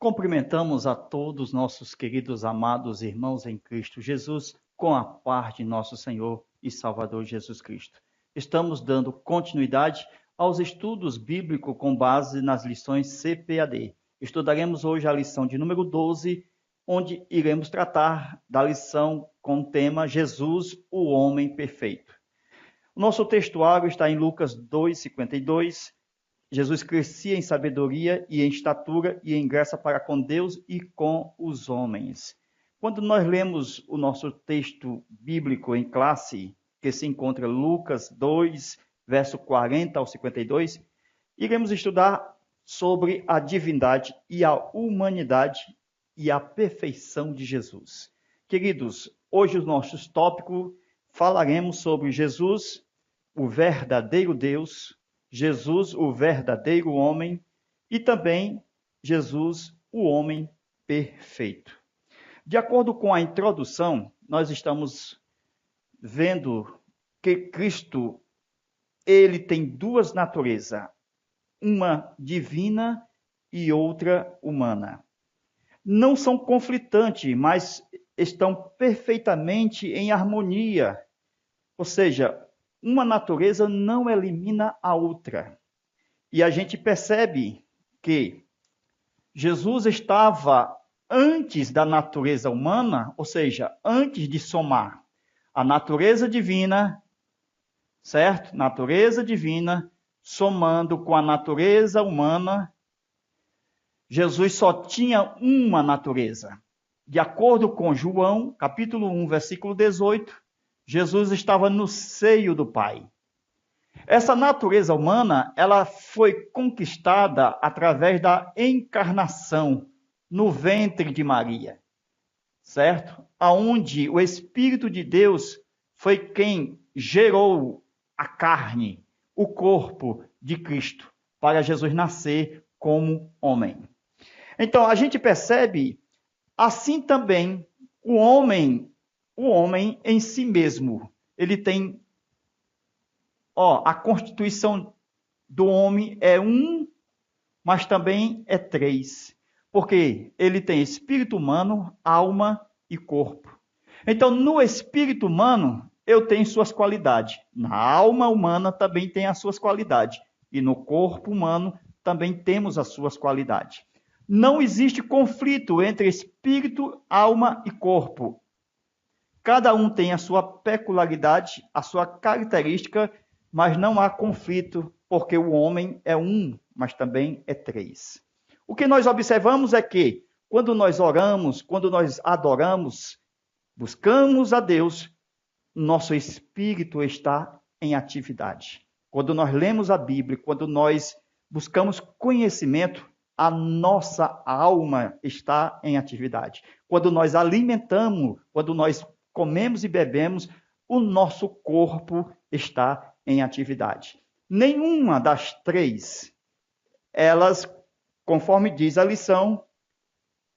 Cumprimentamos a todos nossos queridos amados irmãos em Cristo Jesus, com a paz de nosso Senhor e Salvador Jesus Cristo. Estamos dando continuidade aos estudos bíblicos com base nas lições CPAD. Estudaremos hoje a lição de número 12, onde iremos tratar da lição com o tema Jesus, o homem perfeito. O nosso textuário está em Lucas 2:52. Jesus crescia em sabedoria e em estatura e em graça para com Deus e com os homens. Quando nós lemos o nosso texto bíblico em classe, que se encontra em Lucas 2, verso 40 ao 52, iremos estudar sobre a divindade e a humanidade e a perfeição de Jesus. Queridos, hoje o nosso tópico falaremos sobre Jesus, o verdadeiro Deus, Jesus, o verdadeiro homem, e também Jesus, o homem perfeito. De acordo com a introdução, nós estamos vendo que Cristo, ele tem duas naturezas, uma divina e outra humana. Não são conflitantes, mas estão perfeitamente em harmonia. Ou seja, uma natureza não elimina a outra. E a gente percebe que Jesus estava antes da natureza humana, ou seja, antes de somar a natureza divina, certo? Natureza divina, somando com a natureza humana, Jesus só tinha uma natureza. De acordo com João, capítulo 1, versículo 18, Jesus estava no seio do Pai. Essa natureza humana, ela foi conquistada através da encarnação no ventre de Maria, certo? Aonde o Espírito de Deus foi quem gerou a carne, o corpo de Cristo, para Jesus nascer como homem. Então, a gente percebe, assim também, o homem em si mesmo, ele tem, a constituição do homem é um, mas também é três, porque ele tem espírito humano, alma e corpo. Então, no espírito humano, eu tenho suas qualidades, na alma humana também tem as suas qualidades, e no corpo humano também temos as suas qualidades. Não existe conflito entre espírito, alma e corpo. Cada um tem a sua peculiaridade, a sua característica, mas não há conflito, porque o homem é um, mas também é três. O que nós observamos é que, quando nós oramos, quando nós adoramos, buscamos a Deus, nosso espírito está em atividade. Quando nós lemos a Bíblia, quando nós buscamos conhecimento, a nossa alma está em atividade. Quando nós alimentamos, quando nós comemos e bebemos, o nosso corpo está em atividade. Nenhuma das três, elas, conforme diz a lição,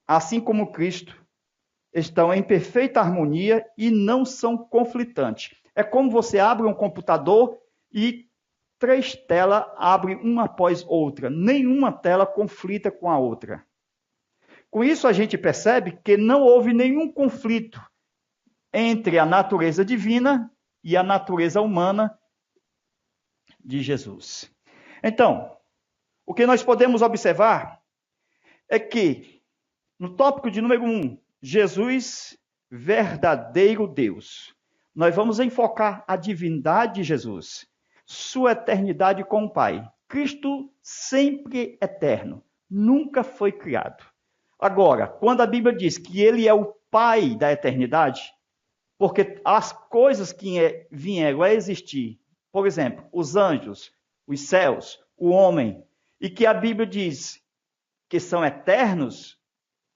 assim como Cristo, estão em perfeita harmonia e não são conflitantes. É como você abre um computador e três telas abrem uma após outra. Nenhuma tela conflita com a outra. Com isso, a gente percebe que não houve nenhum conflito entre a natureza divina e a natureza humana de Jesus. Então, o que nós podemos observar é que, no tópico de número 1, Jesus, verdadeiro Deus, nós vamos enfocar a divindade de Jesus, sua eternidade com o Pai. Cristo sempre eterno, nunca foi criado. Agora, quando a Bíblia diz que ele é o Pai da eternidade, porque as coisas que vieram a existir, por exemplo, os anjos, os céus, o homem, e que a Bíblia diz que são eternos,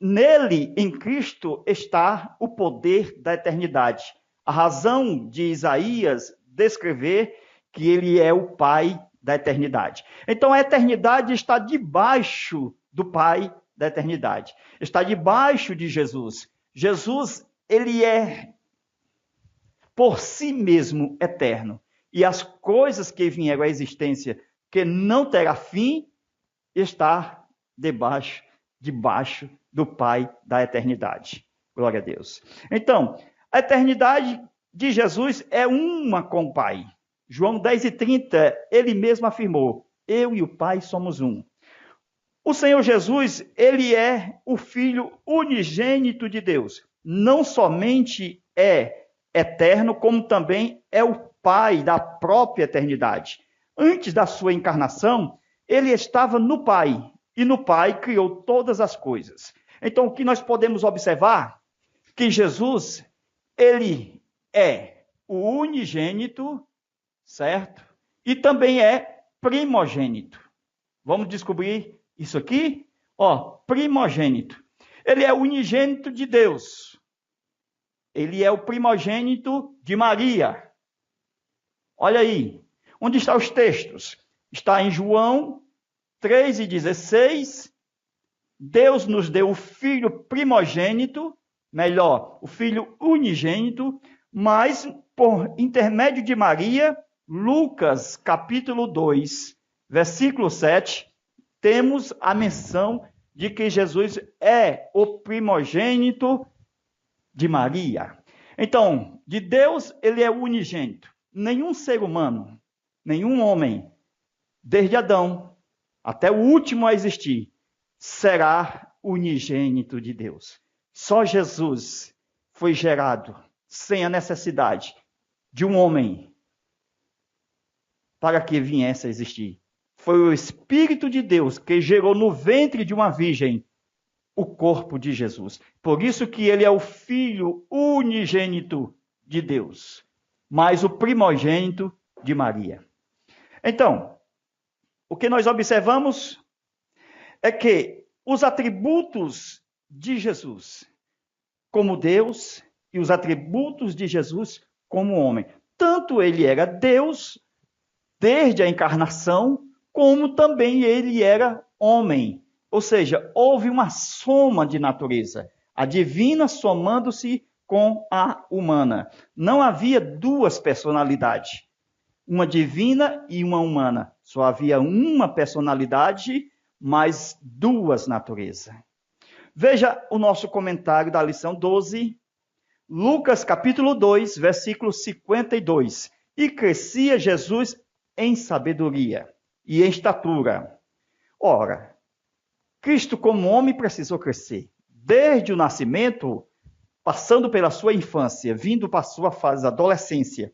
nele, em Cristo, está o poder da eternidade. A razão de Isaías descrever que ele é o Pai da eternidade. Então, a eternidade está debaixo do Pai da eternidade. Está debaixo de Jesus. Jesus, ele é por si mesmo eterno. E as coisas que vieram à existência, que não terá fim, está debaixo debaixo do Pai da eternidade. Glória a Deus. Então, a eternidade de Jesus é uma com o Pai. João 10:30, ele mesmo afirmou: eu e o Pai somos um. O Senhor Jesus, ele é o Filho unigênito de Deus. Não somente é eterno, como também é o Pai da própria eternidade. Antes da sua encarnação, ele estava no Pai, e no Pai criou todas as coisas. Então, o que nós podemos observar? Que Jesus, ele é o unigênito, certo? E também é primogênito. Vamos descobrir isso aqui? Primogênito. Ele é o unigênito de Deus. Ele é o primogênito de Maria. Olha aí. Onde estão os textos? Está em João 3:16. Deus nos deu o Filho primogênito, melhor, o Filho unigênito, mas por intermédio de Maria, Lucas capítulo 2, versículo 7, temos a menção de que Jesus é o primogênito de Maria. Então, de Deus, ele é unigênito. Nenhum ser humano, nenhum homem, desde Adão até o último a existir, será unigênito de Deus. Só Jesus foi gerado sem a necessidade de um homem para que viesse a existir. Foi o Espírito de Deus que gerou no ventre de uma virgem o corpo de Jesus. Por isso que ele é o Filho unigênito de Deus, mas o primogênito de Maria. Então, o que nós observamos é que os atributos de Jesus como Deus e os atributos de Jesus como homem. Tanto ele era Deus desde a encarnação, como também ele era homem. Ou seja, houve uma soma de natureza, a divina somando-se com a humana. Não havia duas personalidades, uma divina e uma humana. Só havia uma personalidade, mas duas naturezas. Veja o nosso comentário da lição 12, Lucas capítulo 2, versículo 52. E crescia Jesus em sabedoria e em estatura. Ora, Cristo como homem precisou crescer. Desde o nascimento, passando pela sua infância, vindo para a sua fase da adolescência,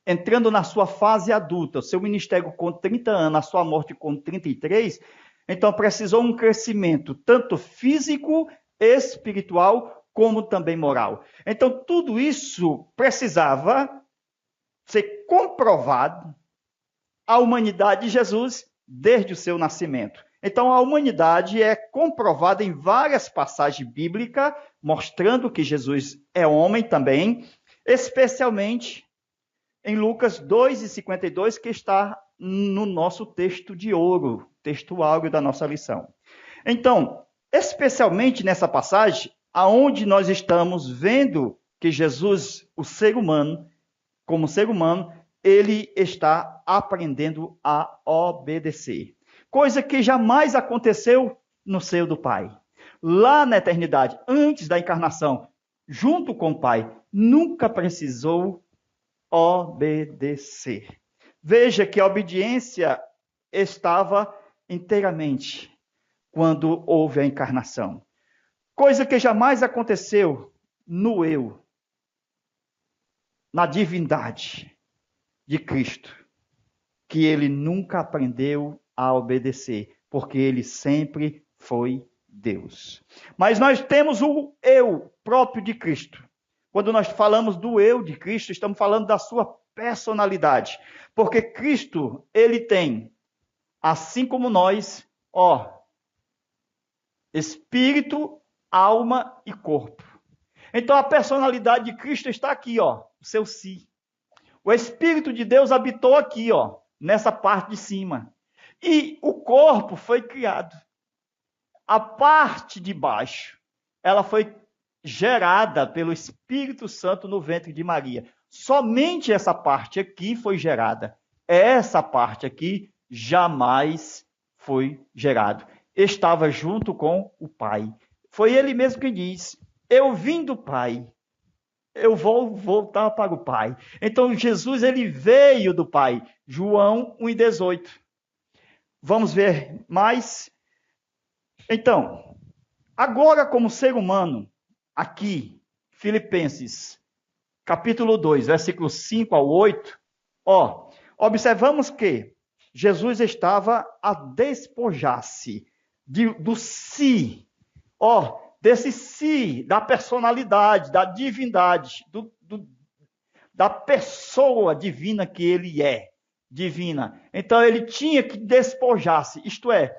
entrando na sua fase adulta, o seu ministério com 30 anos, a sua morte com 33, então precisou um crescimento, tanto físico, espiritual, como também moral. Então, tudo isso precisava ser comprovado a humanidade de Jesus desde o seu nascimento. Então, a humanidade é comprovada em várias passagens bíblicas, mostrando que Jesus é homem também, especialmente em Lucas 2:52, que está no nosso texto de ouro, texto áureo da nossa lição. Então, especialmente nessa passagem, aonde nós estamos vendo que Jesus, o ser humano, como ser humano, ele está aprendendo a obedecer. Coisa que jamais aconteceu no seio do Pai. Lá na eternidade, antes da encarnação, junto com o Pai, nunca precisou obedecer. Veja que a obediência estava inteiramente quando houve a encarnação. Coisa que jamais aconteceu no eu, na divindade de Cristo, que ele nunca aprendeu a obedecer, porque ele sempre foi Deus. Mas nós temos o eu próprio de Cristo. Quando nós falamos do eu de Cristo, estamos falando da sua personalidade, porque Cristo, ele tem, assim como nós, espírito, alma e corpo. Então a personalidade de Cristo está aqui, o seu si. O Espírito de Deus habitou aqui, nessa parte de cima. E o corpo foi criado. A parte de baixo, ela foi gerada pelo Espírito Santo no ventre de Maria. Somente essa parte aqui foi gerada. Essa parte aqui jamais foi gerada. estava junto com o Pai. Foi ele mesmo que diz: eu vim do Pai, eu vou voltar para o Pai. Então Jesus ele veio do Pai. João 1,18. Vamos ver mais. Então, agora como ser humano, aqui, Filipenses, capítulo 2, versículos 5 ao 8, observamos que Jesus estava a despojar-se do si, desse si, da personalidade, da divindade, da pessoa divina que ele é, divina. Então ele tinha que despojar-se, isto é,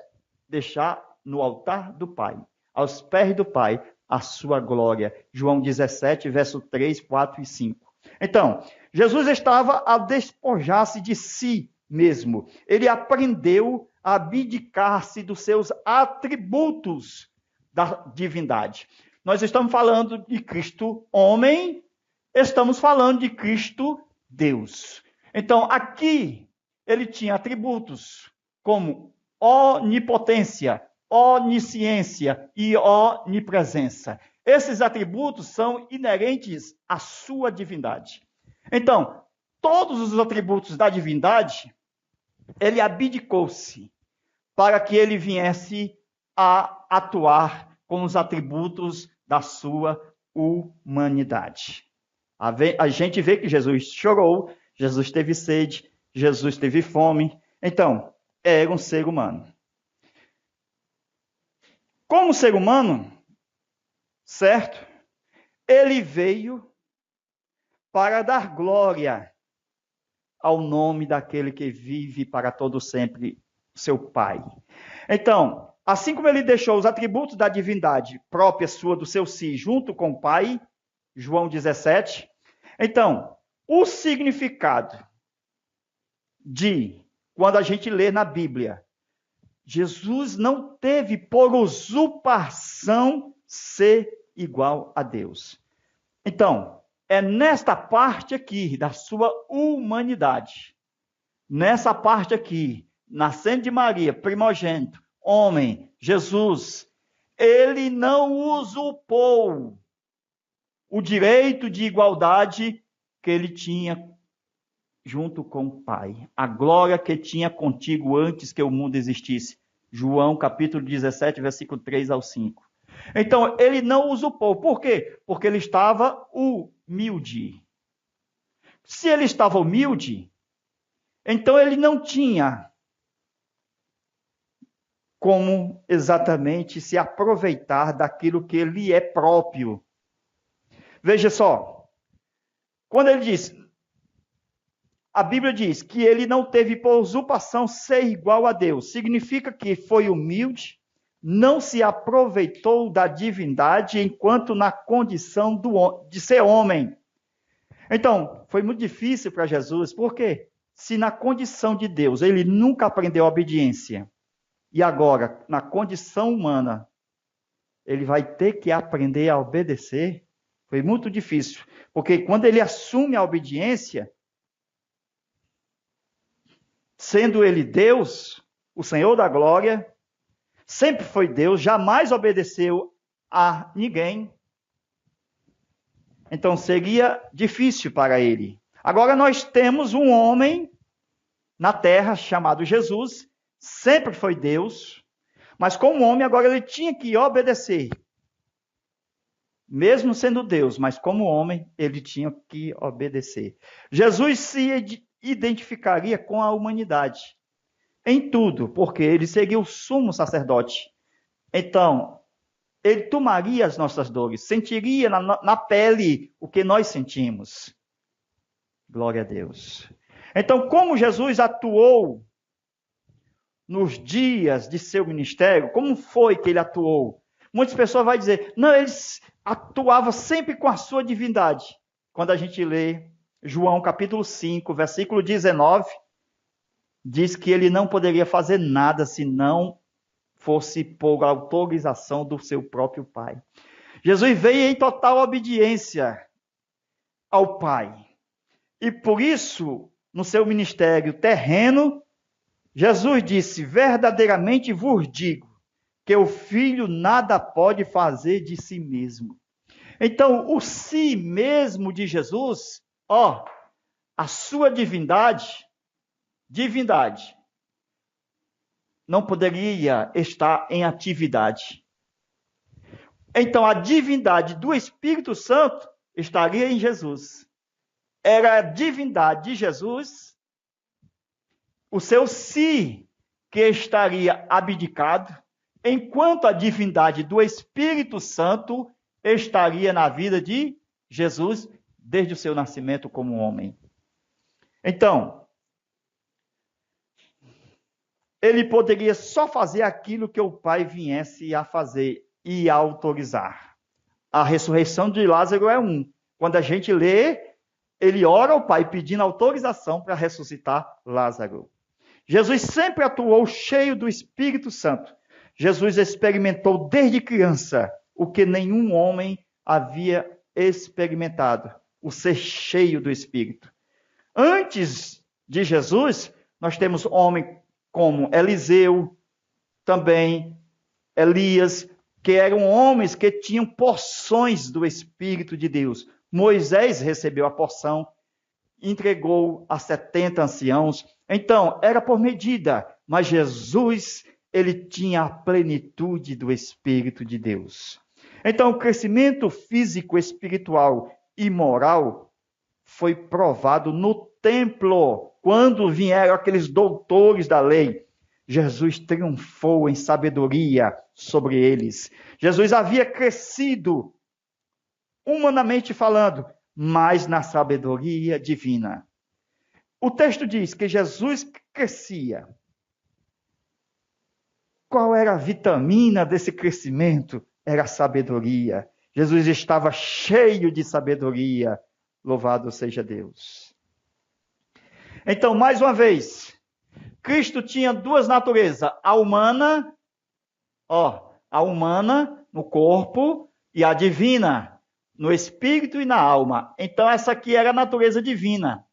deixar no altar do Pai, aos pés do Pai, a sua glória. João 17, verso 3, 4 e 5. Então, Jesus estava a despojar-se de si mesmo. Ele aprendeu a abdicar-se dos seus atributos da divindade. Nós estamos falando de Cristo homem, estamos falando de Cristo Deus. Então, aqui, ele tinha atributos como onipotência, onisciência e onipresença. Esses atributos são inerentes à sua divindade. Então, todos os atributos da divindade, ele abdicou-se para que ele viesse a atuar com os atributos da sua humanidade. A gente vê que Jesus chorou, Jesus teve sede, Jesus teve fome. Então, era um ser humano. Como ser humano, certo? Ele veio para dar glória ao nome daquele que vive para todo sempre, seu Pai. Então, assim como ele deixou os atributos da divindade própria sua do seu si junto com o Pai, João 17, então, o significado de, quando a gente lê na Bíblia, Jesus não teve por usurpação ser igual a Deus. Então, é nesta parte aqui da sua humanidade, nessa parte aqui, nascendo de Maria, primogênito, homem, Jesus, ele não usurpou o direito de igualdade que ele tinha junto com o Pai. A glória que tinha contigo antes que o mundo existisse. João, capítulo 17, versículo 3 ao 5. Então, ele não usurpou. Por quê? Porque ele estava humilde. Se ele estava humilde, então ele não tinha como exatamente se aproveitar daquilo que lhe é próprio. Veja só, quando ele diz, a Bíblia diz que ele não teve por usurpação ser igual a Deus. Significa que foi humilde, não se aproveitou da divindade enquanto na condição de ser homem. Então, foi muito difícil para Jesus, porque se na condição de Deus ele nunca aprendeu a obediência, e agora, na condição humana, ele vai ter que aprender a obedecer, foi muito difícil. Porque quando ele assume a obediência, sendo ele Deus, o Senhor da glória, sempre foi Deus, jamais obedeceu a ninguém. Então seria difícil para ele. Agora nós temos um homem na terra chamado Jesus, sempre foi Deus, mas como homem agora ele tinha que obedecer. Mesmo sendo Deus, mas como homem ele tinha que obedecer. Jesus se identificaria com a humanidade em tudo, porque ele seria o sumo sacerdote. Então, ele tomaria as nossas dores, sentiria na pele o que nós sentimos. Glória a Deus. Então, como Jesus atuou nos dias de seu ministério, como foi que ele atuou? Muitas pessoas vão dizer, não, ele atuava sempre com a sua divindade. Quando a gente lê João capítulo 5, versículo 19, diz que ele não poderia fazer nada se não fosse por autorização do seu próprio Pai. Jesus veio em total obediência ao Pai. E por isso, no seu ministério terreno, Jesus disse, verdadeiramente vos digo, que o Filho nada pode fazer de si mesmo. Então, o si mesmo de Jesus, a sua divindade, não poderia estar em atividade. Então, a divindade do Espírito Santo estaria em Jesus. Era a divindade de Jesus, o seu si, que estaria abdicado, enquanto a divindade do Espírito Santo estaria na vida de Jesus, desde o seu nascimento como homem. Então, ele poderia só fazer aquilo que o Pai viesse a fazer e a autorizar. A ressurreição de Lázaro é Quando a gente lê, ele ora ao Pai pedindo autorização para ressuscitar Lázaro. Jesus sempre atuou cheio do Espírito Santo. Jesus experimentou desde criança o que nenhum homem havia experimentado, o ser cheio do Espírito. Antes de Jesus, nós temos homens como Eliseu, também Elias, que eram homens que tinham porções do Espírito de Deus. Moisés recebeu a porção, entregou a 70 anciãos. Então, era por medida, mas Jesus, ele tinha a plenitude do Espírito de Deus. Então, o crescimento físico, espiritual e moral foi provado no templo, quando vieram aqueles doutores da lei. Jesus triunfou em sabedoria sobre eles. Jesus havia crescido, humanamente falando, mas na sabedoria divina. O texto diz que Jesus crescia. Qual era a vitamina desse crescimento? Era a sabedoria. Jesus estava cheio de sabedoria. Louvado seja Deus. Então, mais uma vez, Cristo tinha duas naturezas, a humana no corpo e a divina, no espírito e na alma. Então, essa aqui era a natureza divina.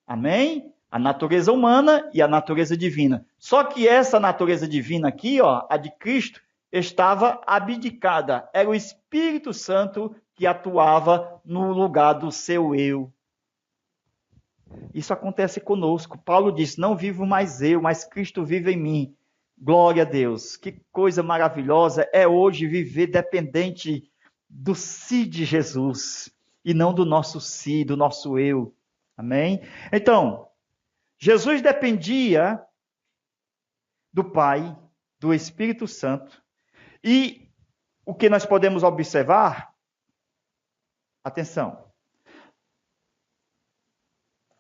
Amém? A natureza humana e a natureza divina. Só que essa natureza divina aqui, a de Cristo, estava abdicada. Era o Espírito Santo que atuava no lugar do seu eu. Isso acontece conosco. Paulo diz, não vivo mais eu, mas Cristo vive em mim. Glória a Deus. Que coisa maravilhosa é hoje viver dependente do si de Jesus e não do nosso si, do nosso eu. Amém? Então, Jesus dependia do Pai, do Espírito Santo. E o que nós podemos observar? Atenção.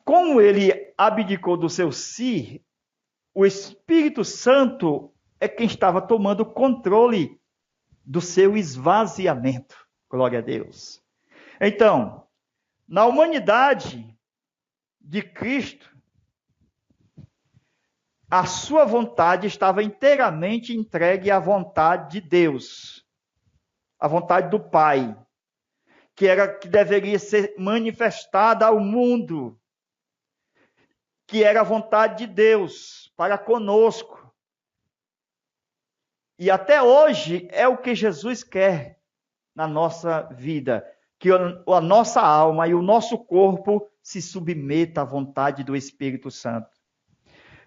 Como ele abdicou do seu si, o Espírito Santo é quem estava tomando controle do seu esvaziamento. Glória a Deus. Então, na humanidade de Cristo, a sua vontade estava inteiramente entregue à vontade de Deus, à vontade do Pai, que deveria ser manifestada ao mundo, que era a vontade de Deus para conosco. E até hoje é o que Jesus quer na nossa vida, que a nossa alma e o nosso corpo se submeta à vontade do Espírito Santo.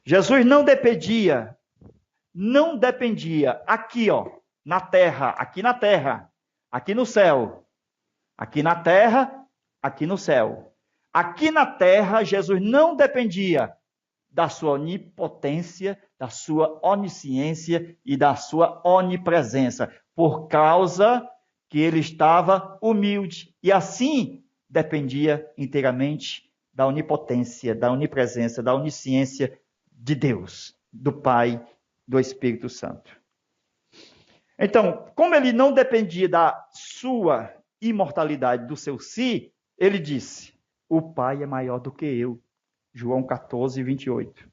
Jesus não dependia aqui, na terra, aqui no céu. Aqui na terra, aqui no céu. Aqui na terra, Jesus não dependia da sua onipotência, da sua onisciência e da sua onipresença, por causa que ele estava humilde e assim dependia inteiramente da onipotência, da onipresença, da onisciência de Deus, do Pai, do Espírito Santo. Então, como ele não dependia da sua imortalidade, do seu si, ele disse, o Pai é maior do que eu. João 14, 28.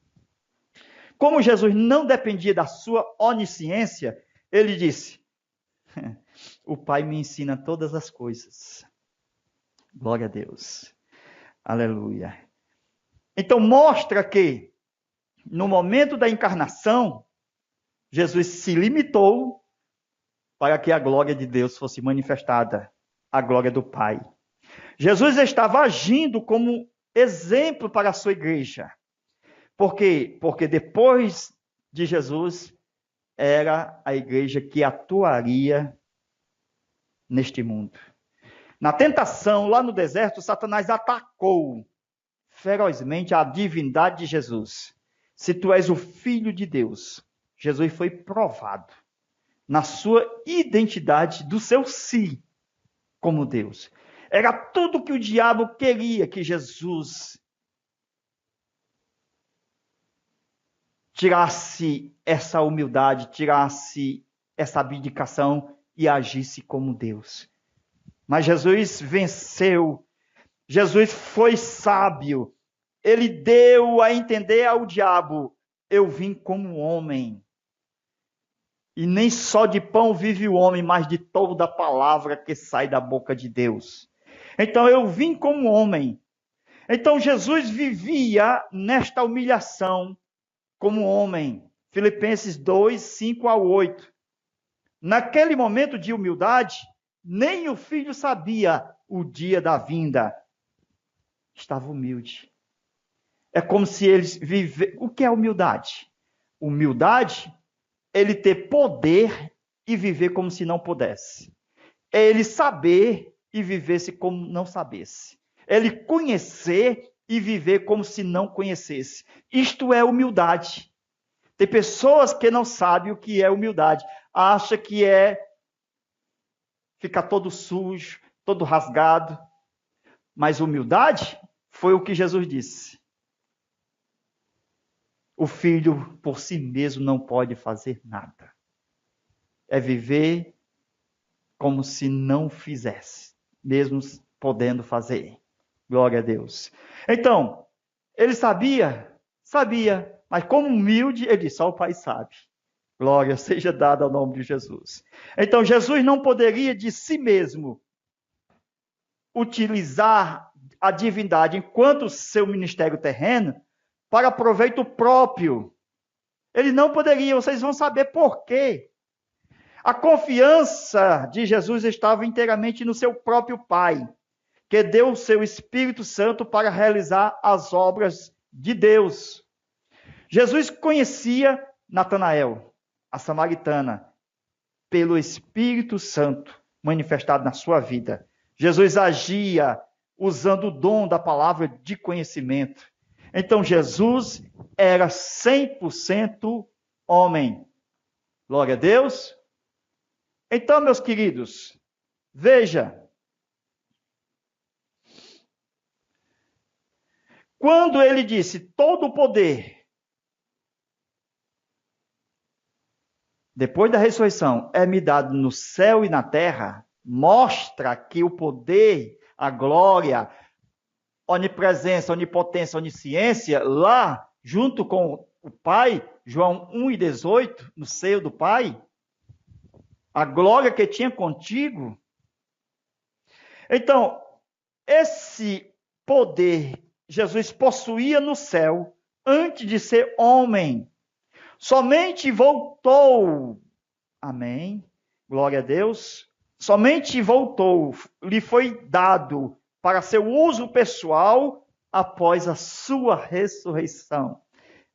Como Jesus não dependia da sua onisciência, ele disse, o Pai me ensina todas as coisas. Glória a Deus. Aleluia. Então, mostra que, no momento da encarnação, Jesus se limitou para que a glória de Deus fosse manifestada, a glória do Pai. Jesus estava agindo como exemplo para a sua igreja. Por quê? Porque depois de Jesus, era a igreja que atuaria neste mundo. Na tentação, lá no deserto, Satanás atacou ferozmente a divindade de Jesus. Se tu és o Filho de Deus, Jesus foi provado na sua identidade do seu si como Deus. Era tudo que o diabo queria que Jesus tirasse essa humildade, tirasse essa abdicação e agisse como Deus. Mas Jesus venceu. Jesus foi sábio. Ele deu a entender ao diabo: eu vim como homem. E nem só de pão vive o homem, mas de toda a palavra que sai da boca de Deus. Então eu vim como homem. Então Jesus vivia nesta humilhação como homem. Filipenses 2, 5 a 8. Naquele momento de humildade, nem o filho sabia o dia da vinda. Estava humilde. É como se eles vivessem. O que é humildade? Humildade é ele ter poder e viver como se não pudesse. É ele saber e viver-se como não sabesse. É ele conhecer e viver como se não conhecesse. Isto é humildade. Tem pessoas que não sabem o que é humildade. Acha que é ficar todo sujo, todo rasgado. Mas humildade foi o que Jesus disse. O filho por si mesmo não pode fazer nada. É viver como se não fizesse, mesmo podendo fazer. Glória a Deus. Então, ele sabia, mas como humilde, ele disse: só o Pai sabe. Glória seja dada ao nome de Jesus. Então, Jesus não poderia de si mesmo utilizar a divindade enquanto seu ministério terreno para proveito próprio. Ele não poderia, vocês vão saber por quê. A confiança de Jesus estava inteiramente no seu próprio Pai, que deu o seu Espírito Santo para realizar as obras de Deus. Jesus conhecia Natanael, a samaritana, pelo Espírito Santo manifestado na sua vida. Jesus agia usando o dom da palavra de conhecimento. Então, Jesus era 100% homem. Glória a Deus. Então, meus queridos, veja. Quando ele disse: todo o poder, depois da ressurreição, é me dado no céu e na terra, mostra que o poder, a glória, onipresença, onipotência, onisciência, lá, junto com o Pai, João 1:18, no seio do Pai, a glória que tinha contigo. Então, esse poder Jesus possuía no céu antes de ser homem. Somente voltou, amém, glória a Deus, somente voltou, lhe foi dado para seu uso pessoal após a sua ressurreição.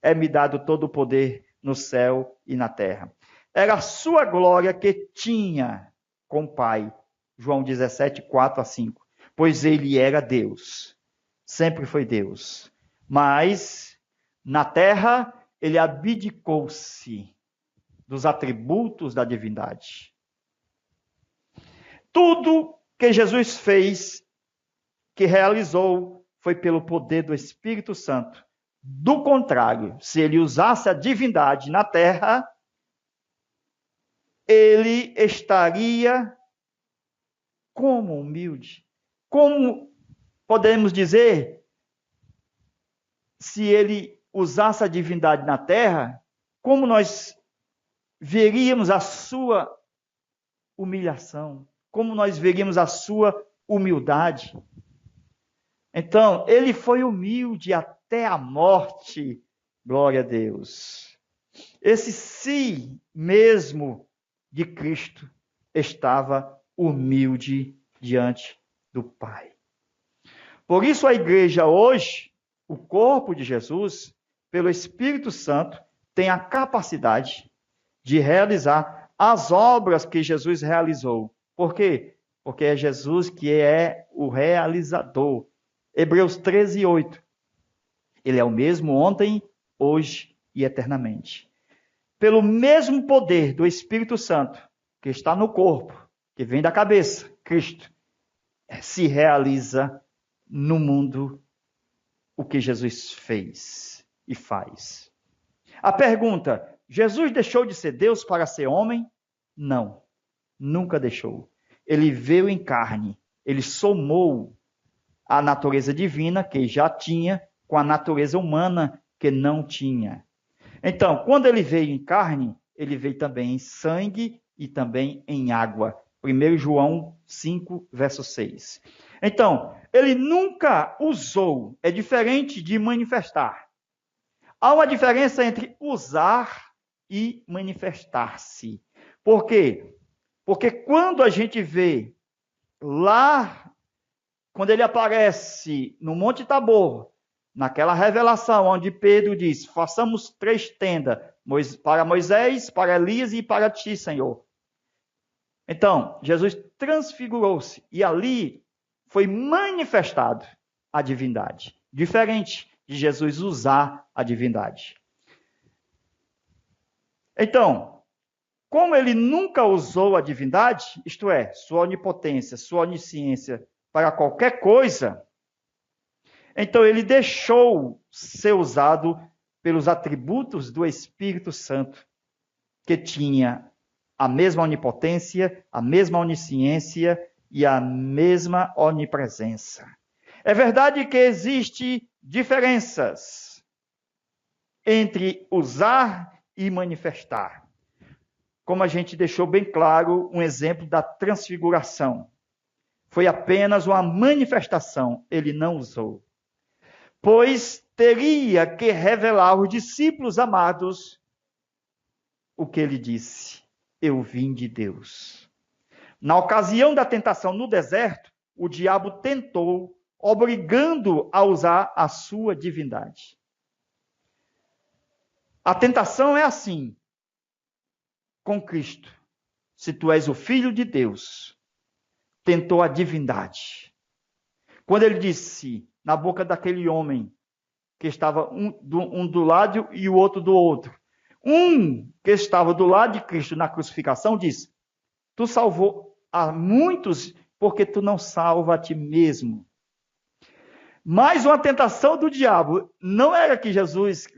É-me dado todo o poder no céu e na terra. Era a sua glória que tinha com o Pai. João 17, 4 a 5. Pois ele era Deus. Sempre foi Deus. Mas, na terra, ele abdicou-se dos atributos da divindade. Tudo que Jesus fez, que realizou, foi pelo poder do Espírito Santo. Do contrário, se ele usasse a divindade na terra, ele estaria como humilde. Como podemos dizer, se ele usasse a divindade na terra, como nós veríamos a sua humilhação, como nós veríamos a sua humildade. Então, ele foi humilde até a morte, glória a Deus. Esse si mesmo de Cristo estava humilde diante do Pai. Por isso a igreja hoje, o corpo de Jesus, pelo Espírito Santo, tem a capacidade de realizar as obras que Jesus realizou. Por quê? Porque é Jesus que é o realizador. Hebreus 13:8. Ele é o mesmo ontem, hoje e eternamente. Pelo mesmo poder do Espírito Santo, que está no corpo, que vem da cabeça, Cristo, se realiza no mundo o que Jesus fez e faz. A pergunta: Jesus deixou de ser Deus para ser homem? Não, nunca deixou. Ele veio em carne, ele somou a natureza divina que já tinha com a natureza humana que não tinha. Então, quando ele veio em carne, ele veio também em sangue e também em água. 1 João 5, verso 6. Então, ele nunca usou, é diferente de manifestar. Há uma diferença entre usar e manifestar-se. Por quê? Porque quando a gente vê lá, quando ele aparece no Monte Tabor, naquela revelação onde Pedro diz, façamos 3 tendas, para Moisés, para Elias e para ti, Senhor. Então, Jesus transfigurou-se e ali foi manifestado a divindade. Diferente de Jesus usar a divindade. Então, como ele nunca usou a divindade, isto é, sua onipotência, sua onisciência para qualquer coisa, então ele deixou ser usado pelos atributos do Espírito Santo, que tinha a mesma onipotência, a mesma onisciência e a mesma onipresença. É verdade que existem diferenças entre usar e manifestar. Como a gente deixou bem claro, um exemplo da transfiguração. Foi apenas uma manifestação, ele não usou. Pois teria que revelar aos discípulos amados o que ele disse: eu vim de Deus. Na ocasião da tentação no deserto, o diabo tentou, obrigando a usar a sua divindade. A tentação é assim, com Cristo. Se tu és o Filho de Deus, tentou a divindade. Quando ele disse na boca daquele homem, que estava um do lado e o outro do outro, um que estava do lado de Cristo na crucificação disse: tu salvou a muitos, porque tu não salva a ti mesmo. Mas uma tentação do diabo não era que Jesus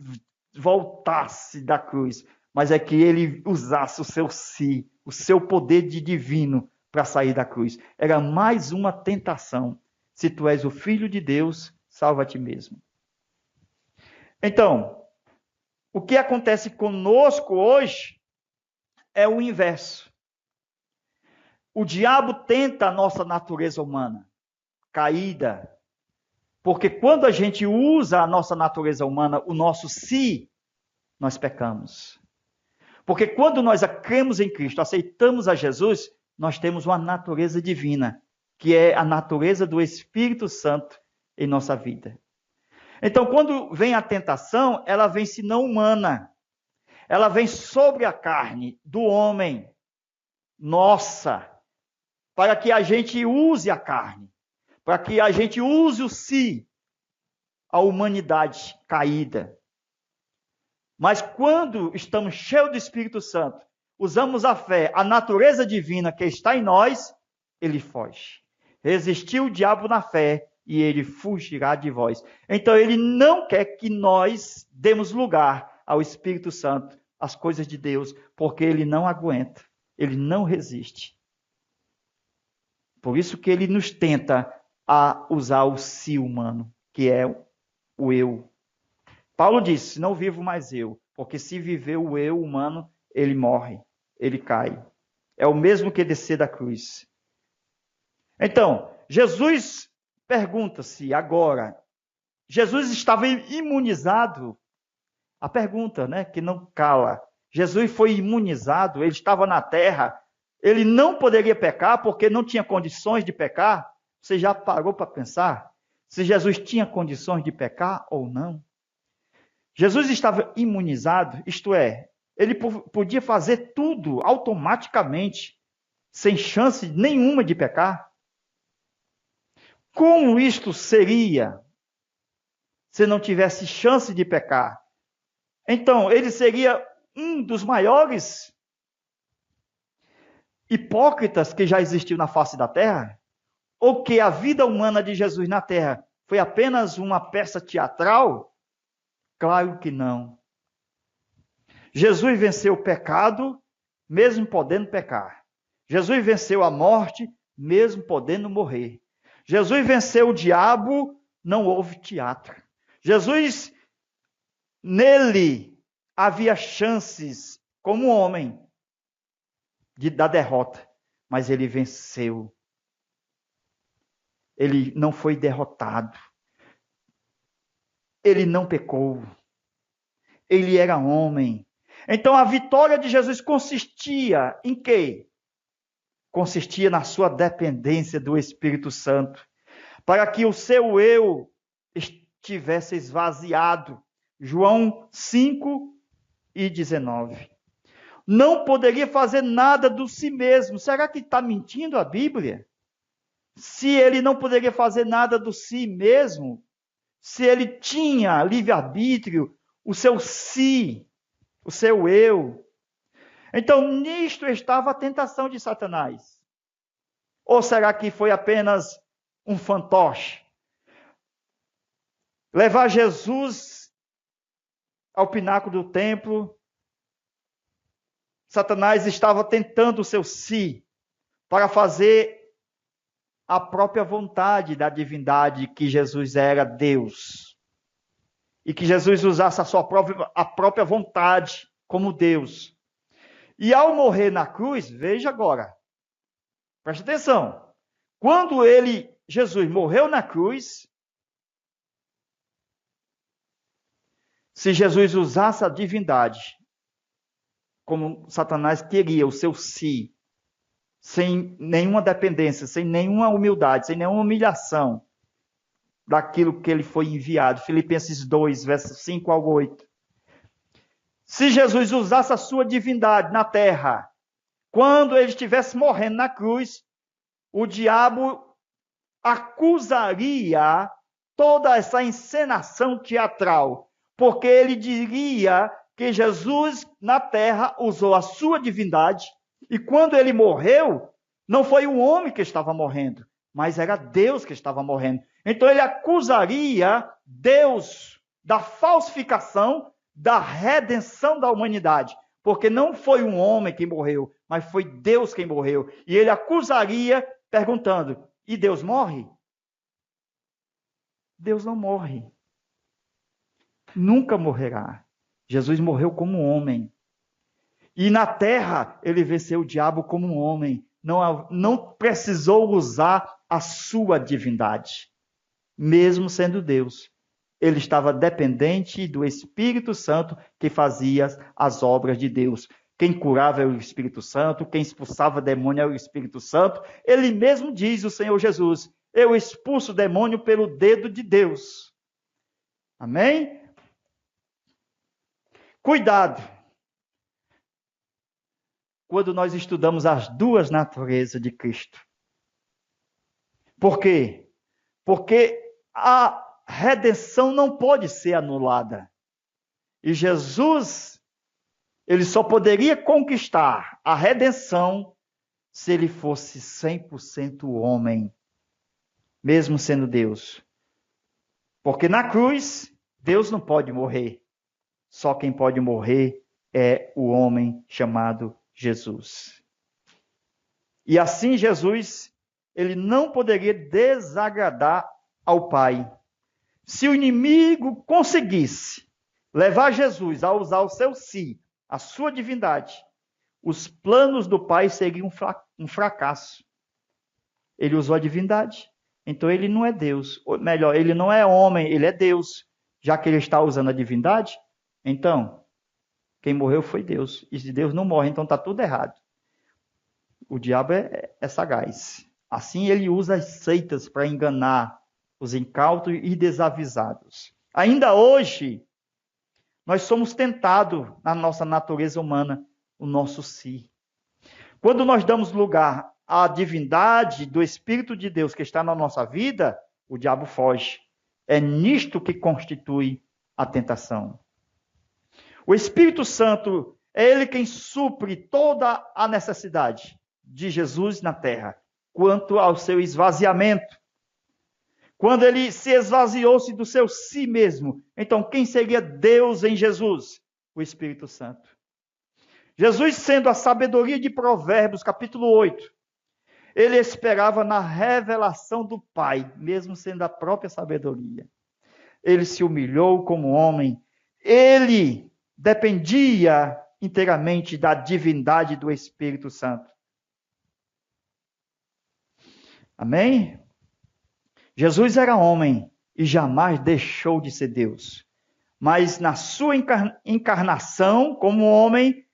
voltasse da cruz, mas é que ele usasse o seu si, o seu poder de divino para sair da cruz. Era mais uma tentação. Se tu és o Filho de Deus, salva a ti mesmo. Então, o que acontece conosco hoje é o inverso. O diabo tenta a nossa natureza humana, caída, porque quando a gente usa a nossa natureza humana, o nosso si, nós pecamos. Porque quando nós cremos em Cristo, aceitamos a Jesus, nós temos uma natureza divina, que é a natureza do Espírito Santo em nossa vida. Então, quando vem a tentação, ela vem se não humana. Ela vem sobre a carne do homem, nossa, para que a gente use a carne, para que a gente use o si, a humanidade caída. Mas quando estamos cheios do Espírito Santo, usamos a fé, a natureza divina que está em nós, ele foge. Resistiu o diabo na fé e ele fugirá de vós. Então ele não quer que nós demos lugar ao Espírito Santo, às coisas de Deus, porque ele não aguenta, ele não resiste. Por isso que ele nos tenta a usar o si humano, que é o eu. Paulo disse, não vivo mais eu, porque se viver o eu humano, ele morre, ele cai. É o mesmo que descer da cruz. Então, Jesus pergunta-se agora, Jesus estava imunizado? A pergunta, né, que não cala. Jesus foi imunizado, ele estava na terra ele não poderia pecar porque não tinha condições de pecar? Você já parou para pensar se Jesus tinha condições de pecar ou não? Jesus estava imunizado, isto é, ele podia fazer tudo automaticamente, sem chance nenhuma de pecar. Como isto seria se não tivesse chance de pecar? Então, ele seria um dos maiores hipócritas que já existiu na face da terra? Ou que a vida humana de Jesus na terra foi apenas uma peça teatral? Claro que não. Jesus venceu o pecado, mesmo podendo pecar. Jesus venceu a morte, mesmo podendo morrer. Jesus venceu o diabo, não houve teatro. Jesus, nele, havia chances, como homem, da derrota, mas ele venceu. Ele não foi derrotado. Ele não pecou. Ele era homem. Então a vitória de Jesus consistia em quê? Consistia na sua dependência do Espírito Santo, para que o seu eu estivesse esvaziado. João 5:19. Não poderia fazer nada do si mesmo. Será que está mentindo a Bíblia? Se ele não poderia fazer nada do si mesmo, se ele tinha livre-arbítrio, o seu si, o seu eu. Então, nisto estava a tentação de Satanás. Ou será que foi apenas um fantoche? Levar Jesus ao pináculo do templo, Satanás estava tentando o seu si para fazer a própria vontade da divindade, que Jesus era Deus. E que Jesus usasse a própria vontade como Deus. E ao morrer na cruz, veja agora, preste atenção, quando Jesus morreu na cruz, se Jesus usasse a divindade, como Satanás queria, o seu si, sem nenhuma dependência, sem nenhuma humildade, sem nenhuma humilhação daquilo que ele foi enviado. Filipenses 2, versos 5 ao 8. Se Jesus usasse a sua divindade na terra, quando ele estivesse morrendo na cruz, o diabo acusaria toda essa encenação teatral, porque ele diria que Jesus na terra usou a sua divindade, e quando ele morreu, não foi o homem que estava morrendo, mas era Deus que estava morrendo. Então ele acusaria Deus da falsificação da redenção da humanidade, porque não foi um homem que morreu, mas foi Deus quem morreu. E ele acusaria perguntando: e Deus morre? Deus não morre. Nunca morrerá. Jesus morreu como homem. E na terra, ele venceu o diabo como um homem. Não precisou usar a sua divindade, mesmo sendo Deus. Ele estava dependente do Espírito Santo que fazia as obras de Deus. Quem curava era o Espírito Santo, quem expulsava demônio era o Espírito Santo. Ele mesmo diz, o Senhor Jesus: eu expulso o demônio pelo dedo de Deus. Amém? Cuidado quando nós estudamos as duas naturezas de Cristo. Por quê? Porque a redenção não pode ser anulada. E Jesus, ele só poderia conquistar a redenção se ele fosse 100% homem, mesmo sendo Deus. Porque na cruz, Deus não pode morrer. Só quem pode morrer é o homem chamado Jesus. E assim Jesus, ele não poderia desagradar ao Pai. Se o inimigo conseguisse levar Jesus a usar o seu si, a sua divindade, os planos do Pai seriam um fracasso. Ele usou a divindade, então ele não é Deus. Ou melhor, ele não é homem, ele é Deus. Já que ele está usando a divindade, então, quem morreu foi Deus. E se Deus não morre, então está tudo errado. o diabo é sagaz. Assim ele usa as seitas para enganar os incautos e desavisados. Ainda hoje, nós somos tentados na nossa natureza humana, o nosso si. Quando nós damos lugar à divindade do Espírito de Deus que está na nossa vida, o diabo foge. É nisto que constitui a tentação. O Espírito Santo é ele quem supre toda a necessidade de Jesus na terra, quanto ao seu esvaziamento. Quando ele se esvaziou-se do seu si mesmo, então quem seria Deus em Jesus? O Espírito Santo. Jesus, sendo a sabedoria de Provérbios, capítulo 8, ele esperava na revelação do Pai, mesmo sendo a própria sabedoria. Ele se humilhou como homem, ele dependia inteiramente da divindade do Espírito Santo. Amém? Jesus era homem e jamais deixou de ser Deus. Mas na sua encarnação como homem,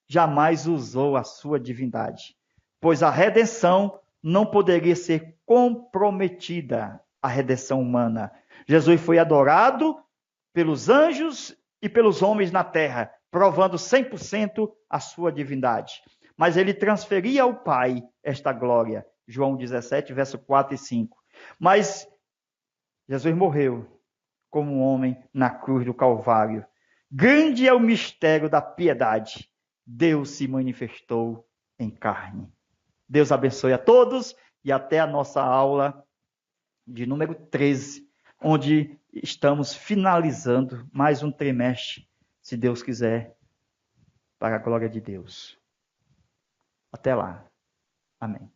jamais usou a sua divindade. Pois a redenção não poderia ser comprometida, a redenção humana. Jesus foi adorado pelos anjos e pelos homens na terra, provando 100% a sua divindade. Mas ele transferia ao Pai esta glória. João 17, verso 4 e 5. Mas Jesus morreu como homem na cruz do Calvário. Grande é o mistério da piedade. Deus se manifestou em carne. Deus abençoe a todos e até a nossa aula de número 13, onde estamos finalizando mais um trimestre, se Deus quiser, para a glória de Deus. Até lá. Amém.